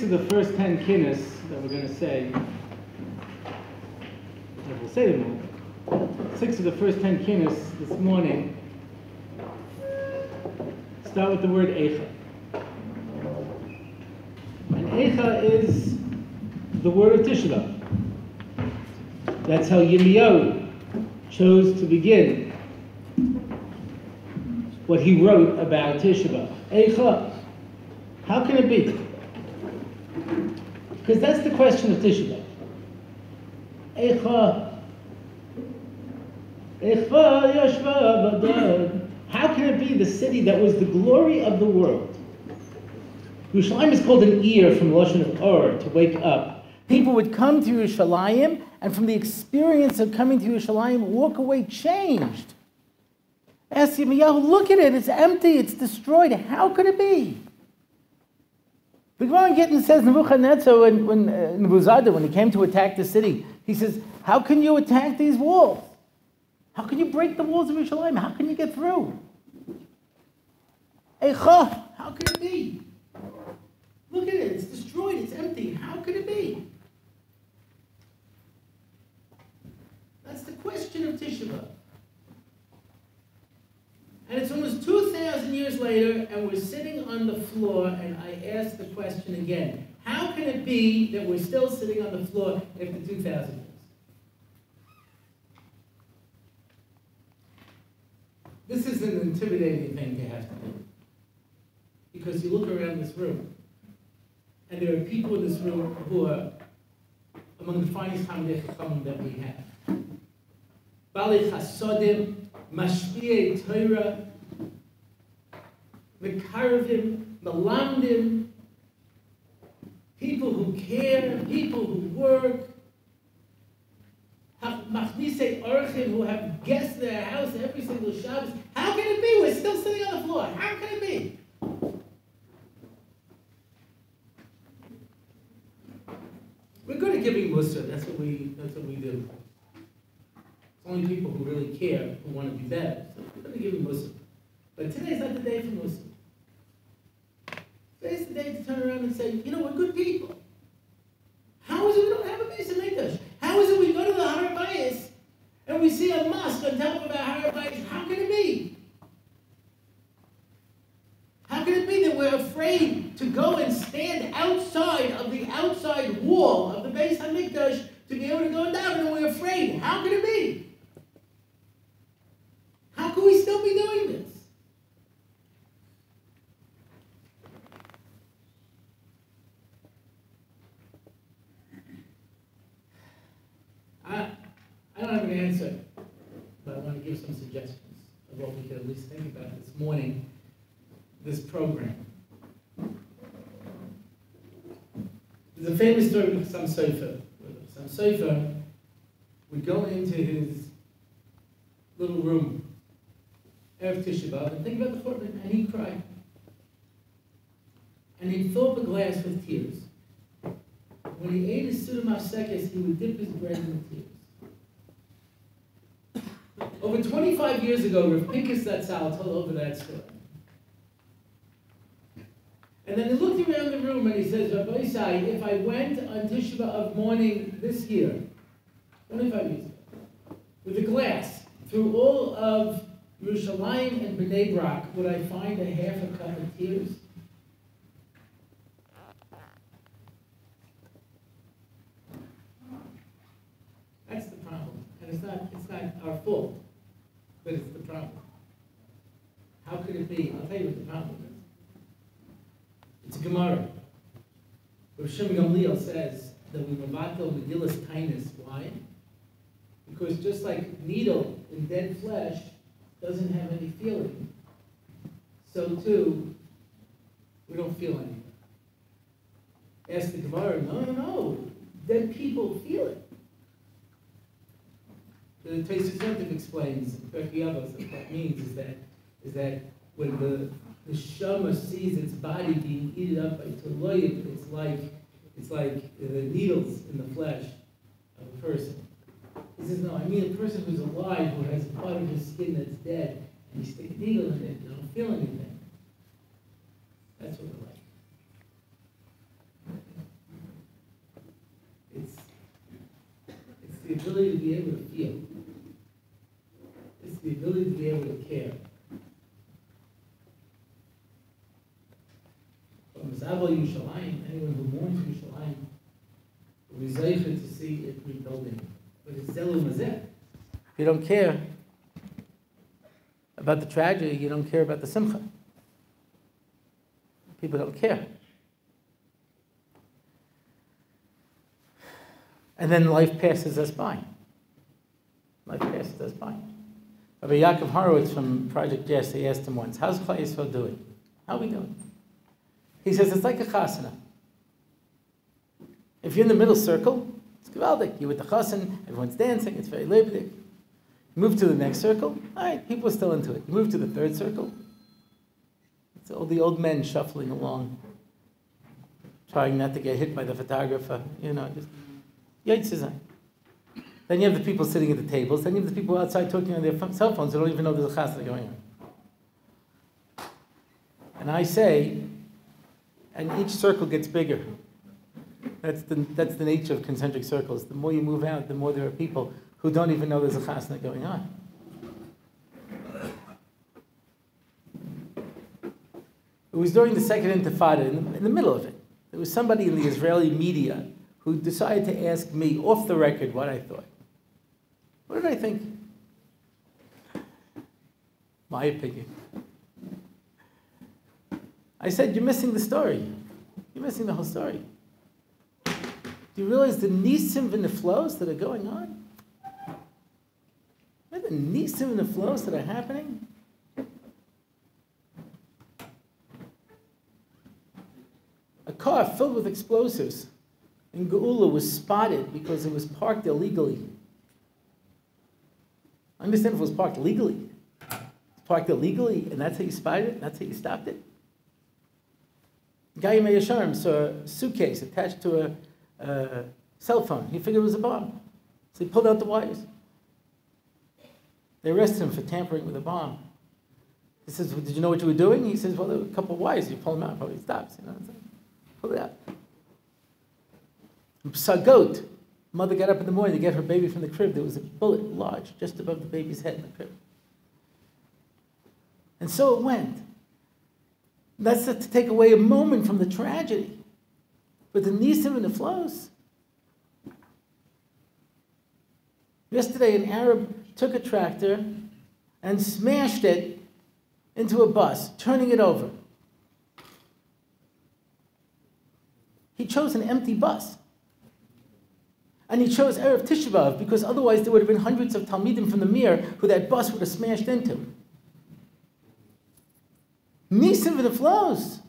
6 of the first 10 kinnis that we're going to say, we'll say them all. 6 of the first 10 kinnis this morning start with the word Eicha. And Eicha is the word of Tisha B'Av. That's how Yirmiyahu chose to begin what he wrote about Tisha B'Av. Eicha. How can it be? Because that's the question of Tisha B'Av. Eicha. Eicha yashva b'adad. How can it be the city that was the glory of the world? Yerushalayim is called an ear from Lashon of Or, to wake up. People would come to Yerushalayim, and from the experience of coming to Yerushalayim, walk away changed. Ask Yirmiyahu, look at it, it's empty, it's destroyed. How could it be? The Gemara Gittin says, Nebuchadnezzar, when he came to attack the city, he says, how can you attack these walls? How can you break the walls of Yerushalayim? How can you get through? Eicha, how can it be? Look at it, it's destroyed, it's empty. How could it be? That's the question of Tisha B'Av. And it's almost 2,000 years later, and we're sitting on the floor, and I ask the question again. How can it be that we're still sitting on the floor after 2,000 years? This is an intimidating thing to have to do. Because you look around this room, and there are people in this room who are among the finest Talmidei Chachamim that we have. Balei Chasodim, Mashpiei Torah, Mekaravim, Melamdim, people who care, people who work, Machnisei Orchim, who have guests in their house every single Shabbos. How can it be? We're still sitting on the floor. How can it be? We're good at giving mussar. That's what we do. It's only people who really care, who want to be better. So we're going to give them mussar. But today's not the day for mussar. Today's the day to turn around and say, you know, we're good people. How is it we don't have a Beis HaMikdash? How is it we go to the Har Bayis and we see a mosque on top of our Har Bayis? How can it be? How can it be that we're afraid to go and stand outside of the outside wall of the Beis HaMikdash to be able to go down, and we're afraid? How can it be? How can we still be doing this? I don't have an answer, but I want to give some suggestions of what we could at least think about this morning, this program. There's a famous story of Sam Sofer. Sam Sofer would go into his little room Erev Tisha B'Av and think about the Churban, and he'd cry. And he'd fill up a glass with tears. When he ate his Suda Mafsekes, he would dip his bread in the tears. Over 25 years ago, Rav Pinkus Zatzal told over that story. And then he looked around the room and he says, Rabbi Isai, if I went on Tisha B'Av morning this year, 25 years ago, with a glass through all of Yerushalayim and Bnei Brak, would I find a half a cup of tears? That's the problem. And it's not our fault, but it's the problem. How could it be? I'll tell you what the problem is. It's a Gemara. Rav Shimon Gamliel says that we mevatel megillas kindness. Why? Because just like needle in dead flesh doesn't have any feeling, so too we don't feel anything. Ask the Gemara. No. Dead people feel it. The Tosfos explains Pirkei Avos what that means is that when the Neshama sees its body being eaten up by Toloyim, it's like the needles in the flesh of a person. He says, no, I mean a person who's alive, who has part of his skin that's dead, and you stick a needle in it, you don't feel anything. That's what we're like. the ability to be able to feel. It's the ability to be able to care. From Zaval Yerushalayim, anyone who mourns Yerushalayim will be zeicher to see it rebuilding. But it's Zelu Mazeh. If you don't care about the tragedy, you don't care about the simcha. People don't care. And then life passes us by. Life passes us by. Rabbi Yaakov Horowitz from Project Jess, he asked him once, how's Klal Yisrael doing? How are we doing? He says, it's like a chasana. If you're in the middle circle, it's gewaldic. You're with the chassan, everyone's dancing, it's very lebendig. You move to the next circle, all right, people are still into it. You move to the third circle, it's all the old men shuffling along, trying not to get hit by the photographer, just Yitzhak. Then you have the people sitting at the tables. Then you have the people outside talking on their cell phones who don't even know there's a chasna going on. And I say, and each circle gets bigger. That's the nature of concentric circles. The more you move out, the more there are people who don't even know there's a chasna going on. It was during the Second Intifada, in the middle of it. There was somebody in the Israeli media who decided to ask me off the record what I thought. What did I think? My opinion. I said, you're missing the story. You're missing the whole story. Do you realize the nisim and the flows that are going on? The nisim and the flows that are happening? A car filled with explosives in Geula was spotted because it was parked illegally. I understand if it was parked legally. It's parked illegally, and that's how you spotted it? That's how you stopped it? Guy Yasharim saw a suitcase attached to a cell phone. He figured it was a bomb. So he pulled out the wires. They arrested him for tampering with a bomb. He says, well, did you know what you were doing? He says, well, there were a couple of wires. You pull them out, probably stops. Pull it out. Psagot, mother got up in the morning to get her baby from the crib. There was a bullet lodged just above the baby's head in the crib. And so it went. That's to take away a moment from the tragedy. But the nisim and the flows. Yesterday, an Arab took a tractor and smashed it into a bus, turning it over. He chose an empty bus. And he chose Erev Tisha B'Av because otherwise there would have been hundreds of Talmidim from the Mir who that bus would have smashed into. Nisim for the flows.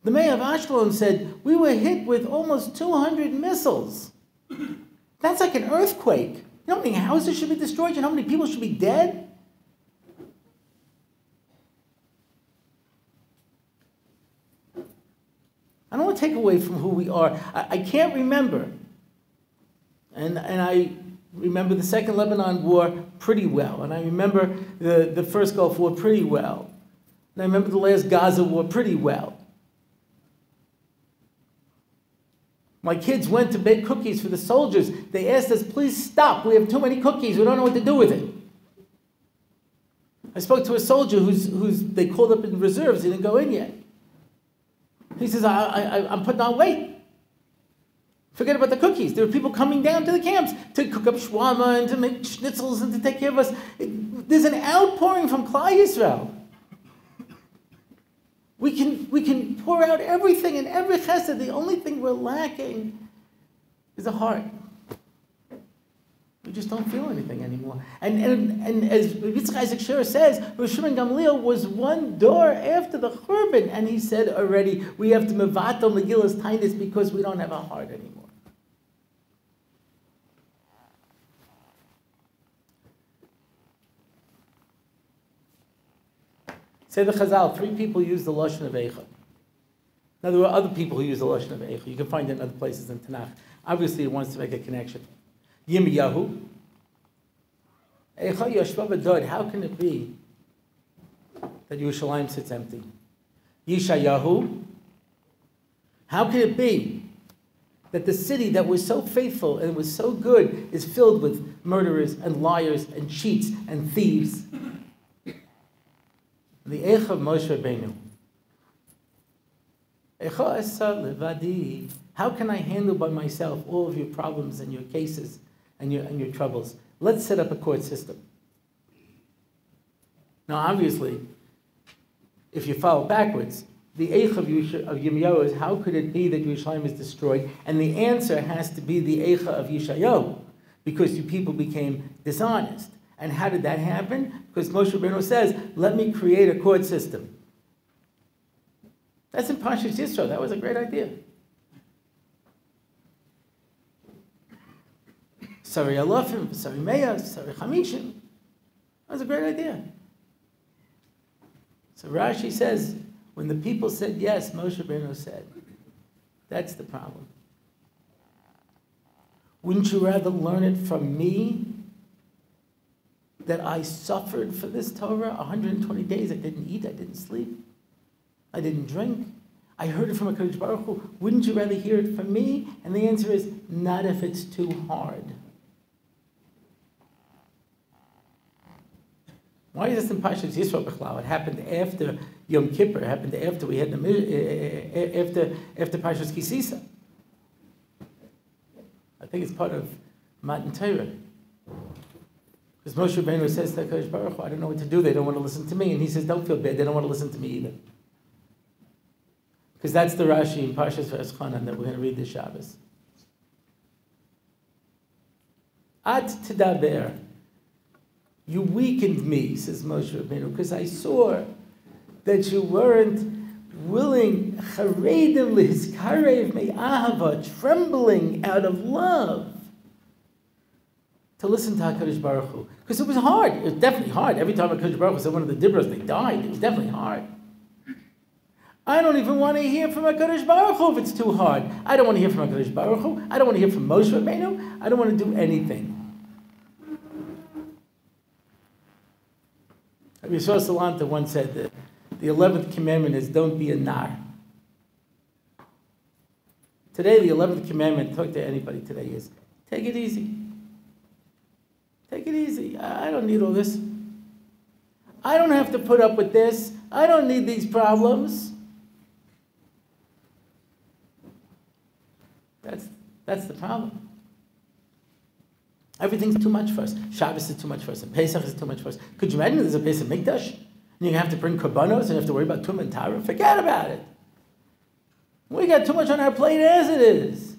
The mayor of Ashkelon said, we were hit with almost 200 missiles. That's like an earthquake. You know how many houses should be destroyed? You know how many people should be dead? I don't want to take away from who we are. I can't remember. And I remember the Second Lebanon War pretty well. And I remember the First Gulf War pretty well. And I remember the last Gaza War pretty well. My kids went to bake cookies for the soldiers. They asked us, please stop. We have too many cookies. We don't know what to do with it. I spoke to a soldier who's they called up in reserves. He didn't go in yet. He says, I'm putting on weight. Forget about the cookies. There are people coming down to the camps to cook up shawarma and to make schnitzels and to take care of us. There's an outpouring from Klal Yisrael. We can pour out everything and every chesed. The only thing we're lacking is a heart. We just don't feel anything anymore. And as Yitzchak Isaac Sher says, Rosh Shimon Gamliel was one door after the Churban, and he said already, we have to mevatel Megillas Tainus because we don't have a heart anymore. Say the Chazal, 3 people use the Lashon of Eicha. Now there were other people who use the Lashon of Eicha. You can find it in other places in Tanakh. Obviously it wants to make a connection. Yirmiyahu, Eicha Yashva B'Dod, how can it be that Yerushalayim sits empty? Yeshayahu, how can it be that the city that was so faithful and was so good is filled with murderers and liars and cheats and thieves. The Eich of Moshe Rabbeinu. Echa esa levadi. How can I handle by myself all of your problems and your cases and your troubles? Let's set up a court system. Now, obviously, if you follow backwards, the Eich of Yirmiyahu is, how could it be that Yerushalayim is destroyed? And the answer has to be the Eicha of Yeshayahu, because you people became dishonest. And how did that happen? Because Moshe Rabbeinu says, let me create a court system. That's in Parshas Yisro. That was a great idea. Sari Alofim, Sari Meya, Sari Chamishim. That was a great idea. So Rashi says, when the people said yes, Moshe Rabbeinu said, that's the problem. Wouldn't you rather learn it from me, that I suffered for this Torah 120 days? I didn't eat, I didn't sleep, I didn't drink. I heard it from a HaKadosh Baruch Hu. Wouldn't you rather hear it from me? And the answer is, not if it's too hard. Why is this in Parshas Yisro B'chlal? It happened after Yom Kippur. It happened after we had after Parshas Kisisa. I think it's part of Matan Torah. Because Moshe Rabbeinu says to HaKadosh Baruch Hu, I don't know what to do. They don't want to listen to me. And he says, don't feel bad. They don't want to listen to me either. Because that's the Rashi in Parshas V'eschanan that we're going to read this Shabbos. At Tidaber. You weakened me, says Moshe Rabbeinu, because I saw that you weren't willing, charedim lihizkarev me'ahava, trembling out of love, to listen to HaKadosh Baruch Hu. Because it was hard. It was definitely hard. Every time HaKadosh Baruch Hu said one of the Dibros, they died. It was definitely hard. I don't even want to hear from HaKadosh Baruch Hu if it's too hard. I don't want to hear from HaKadosh Baruch Hu. I don't want to hear from Moshe Rabbeinu. I don't want to do anything. Rabbi Salanta once said that the 11th commandment is don't be a nar. Today, the 11th commandment, talk to anybody today, is take it easy. Take it easy. I don't need all this. I don't have to put up with this. I don't need these problems. That's the problem. Everything's too much for us. Shabbos is too much for us, and Pesach is too much for us. Could you imagine there's a Pesach Mikdash, and you have to bring korbanos, and you have to worry about Tum and Tara? Forget about it. We got too much on our plate as it is.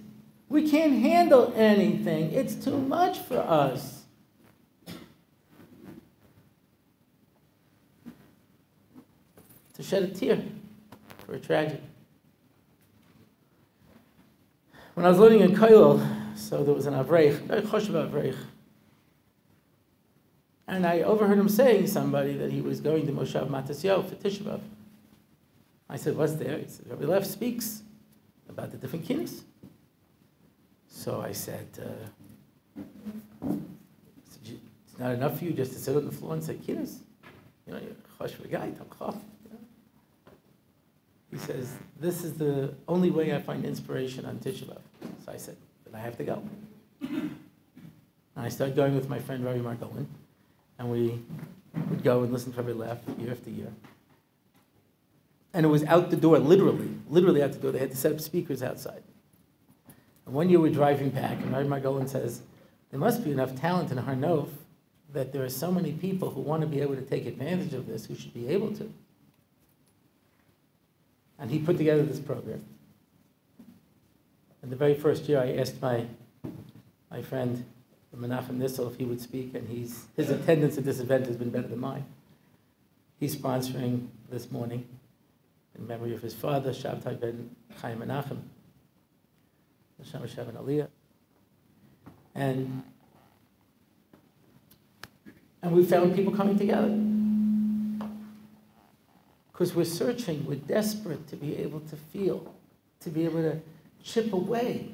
We can't handle anything. It's too much for us. To shed a tear for a tragedy. When I was learning in Koilel, so there was an Avreich, very choshev Avreich. And I overheard him saying to somebody that he was going to Moshav Matasyahu for Tisha B'Av. I said, what's there? He said, Rabbi Lev speaks about the different kinnis. So I said, it's not enough for you just to sit on the floor and say kinnis? You know, you're a choshev guy, tamchach. He says, this is the only way I find inspiration on Tisha B'Av. So I said, I have to go. And I started going with my friend Rabbi Margolin, and we would go and listen to Rabbi Lev year after year. And it was out the door, literally out the door. They had to set up speakers outside. And one year we're driving back, and Rabbi Margolin says, there must be enough talent in Har Nov that there are so many people who want to be able to take advantage of this, who should be able to. And he put together this program. In the very first year, I asked my friend Menachem Nissel if he would speak, and his attendance at this event has been better than mine. He's sponsoring this morning in memory of his father, Shabtai ben Chaim Menachem, Hashem Hashem and Aliyah. And we found people coming together. Because we're searching, we're desperate to be able to feel, to be able to chip away.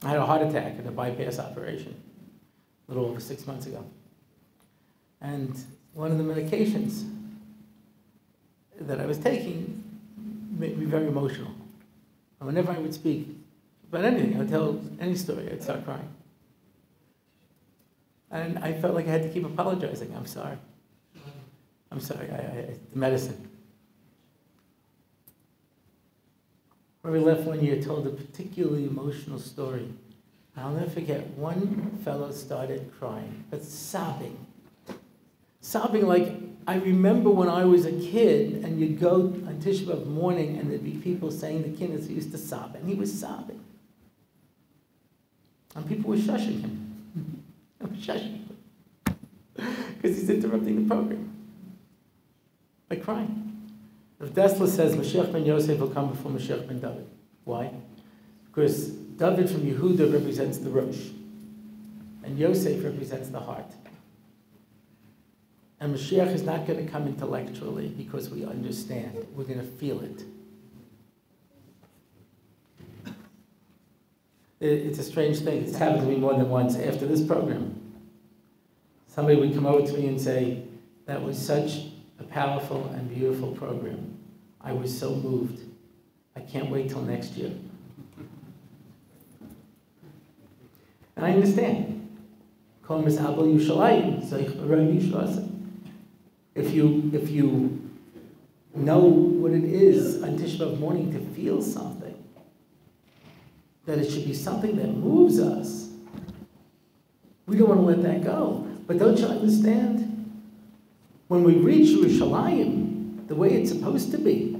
I had a heart attack in a bypass operation a little over 6 months ago. And one of the medications, that I was taking made me very emotional. And whenever I would speak about anything, I would tell any story, I'd start crying. And I felt like I had to keep apologizing. I'm sorry. I'm sorry, the medicine. When we left one year, told a particularly emotional story. I'll never forget, one fellow started crying, but sobbing. Sobbing like, I remember when I was a kid, and you'd go on Tisha B'Av morning, and there'd be people saying the kiddush, he used to sob, and he was sobbing. And people were shushing him. They were shushing him. Because he's interrupting the program by crying. Rav Dessler says Mashiach ben Yosef will come before Mashiach ben David. Why? Because David from Yehuda represents the Rosh, and Yosef represents the heart. And Mashiach is not going to come intellectually because we understand. We're going to feel it. It's a strange thing. It's happened to me more than once after this program. Somebody would come over to me and say, that was such a powerful and beautiful program. I was so moved. I can't wait till next year. And I understand. If you know what it is on Tisha B'Av morning to feel something, that it should be something that moves us, we don't want to let that go. But don't you understand? When we reach Yerushalayim, the way it's supposed to be,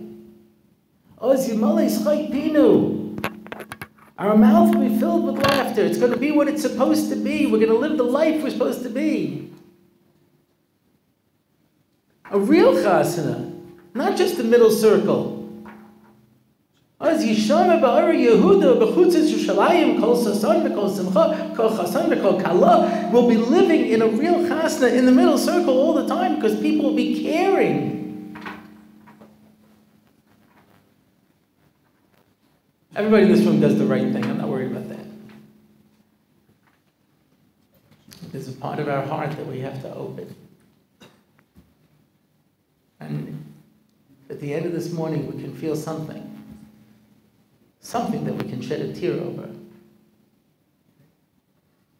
our mouth will be filled with laughter. It's going to be what it's supposed to be. We're going to live the life we're supposed to be. A real chasana, not just the middle circle. We'll be living in a real chasana in the middle circle all the time because people will be caring. Everybody in this room does the right thing. I'm not worried about that. There's a part of our heart that we have to open. And at the end of this morning, we can feel something. Something that we can shed a tear over.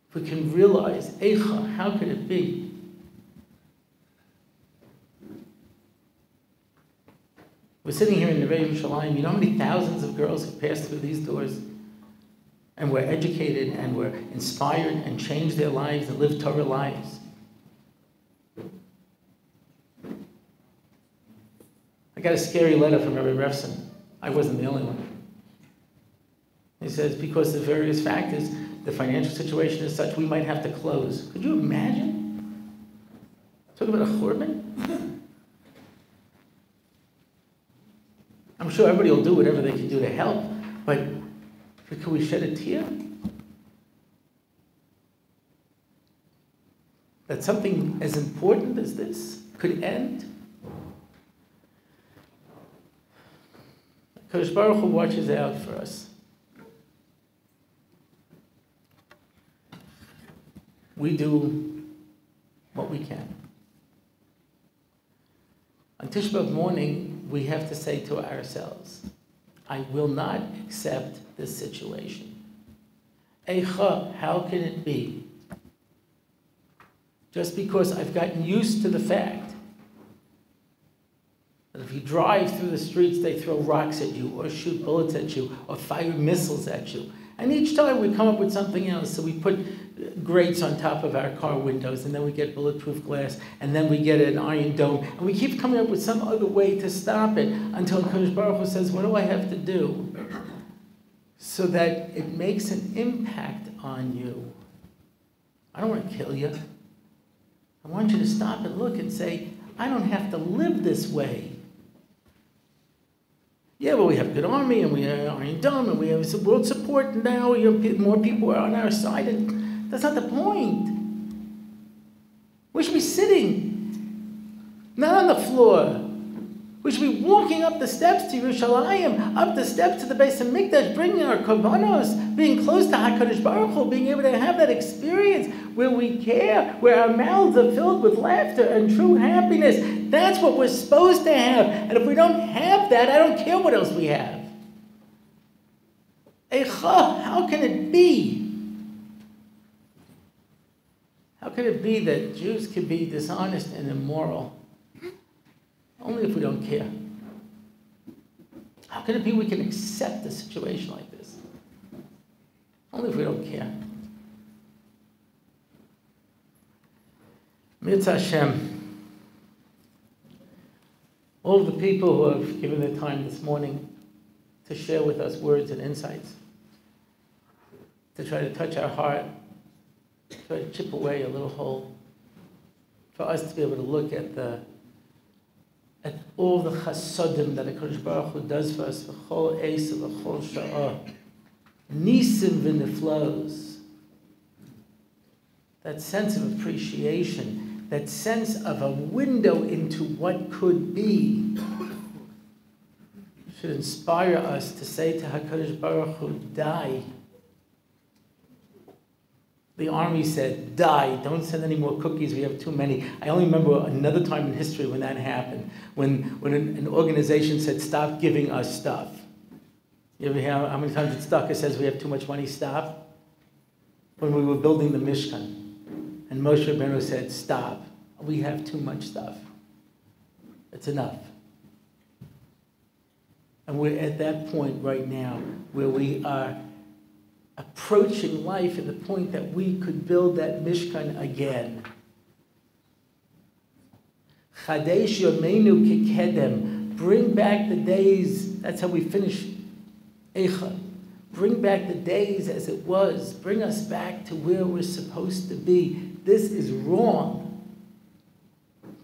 If we can realize, Eicha, how could it be? We're sitting here in the Rabbi Yerushalayim. You know how many thousands of girls have passed through these doors and were educated and were inspired and changed their lives and lived Torah lives? I got a scary letter from Rabbi Refson. I wasn't the only one. He says, because of various factors, the financial situation is such we might have to close. Could you imagine? Talk about a churban? I'm sure everybody will do whatever they can do to help, but could we shed a tear? That something as important as this could end? Kadosh Baruch Hu watches out for us. We do what we can. On Tisha B'Av morning, we have to say to ourselves, I will not accept this situation. Eicha, how can it be? Just because I've gotten used to the fact that if you drive through the streets, they throw rocks at you, or shoot bullets at you, or fire missiles at you. And each time we come up with something else. So we put grates on top of our car windows, and then we get bulletproof glass, and then we get an iron dome, and we keep coming up with some other way to stop it until Kadosh Baruch Hu says, what do I have to do so that it makes an impact on you? I don't want to kill you. I want you to stop and look and say, I don't have to live this way. Yeah, but we have a good army, and we have Iron Dome, and we have world support now. More people are on our side, and that's not the point. We should be sitting, not on the floor, We should be walking up the steps to Yerushalayim, up the steps to the Beis Hamikdash, bringing our korbanos, being close to HaKadosh Baruch Hu, being able to have that experience where we care, where our mouths are filled with laughter and true happiness. That's what we're supposed to have. And if we don't have that, I don't care what else we have. Eicha, how can it be? How can it be that Jews can be dishonest and immoral? Only if we don't care. How can it be we can accept a situation like this? Only if we don't care. Mitzvah Hashem, all of the people who have given their time this morning to share with us words and insights, to try to touch our heart, try to chip away a little hole, for us to be able to look at all the chasodim that HaKadosh Baruch Hu does for us, v'chol eisa v'chol sha'ah, nisim v'niflos, that sense of appreciation, that sense of a window into what could be, should inspire us to say to HaKadosh Baruch Hu, die. The army said, die, don't send any more cookies, we have too many. I only remember another time in history when that happened, when an organization said, stop giving us stuff. You ever hear how many times it's stuck? It says we have too much money, stop. When we were building the Mishkan, and Moshe Rabbeinu said, stop, we have too much stuff. It's enough. And we're at that point right now where we are approaching life at the point that we could build that Mishkan again. Chadesh Yomeinu Kikedem. Bring back the days. That's how we finish Eicha. Bring back the days as it was. Bring us back to where we're supposed to be. This is wrong.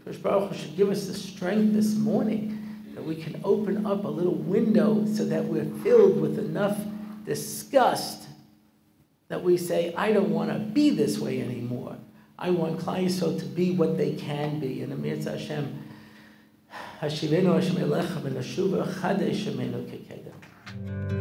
Kadosh Baruch Hu should give us the strength this morning that we can open up a little window so that we're filled with enough disgust that we say, I don't want to be this way anymore. I want Klal Yisrael to be what they can be. And Amir Hashem, Hashivenu Hashem Elecha V'Nashuva Chadesh Shemenu Kekedem.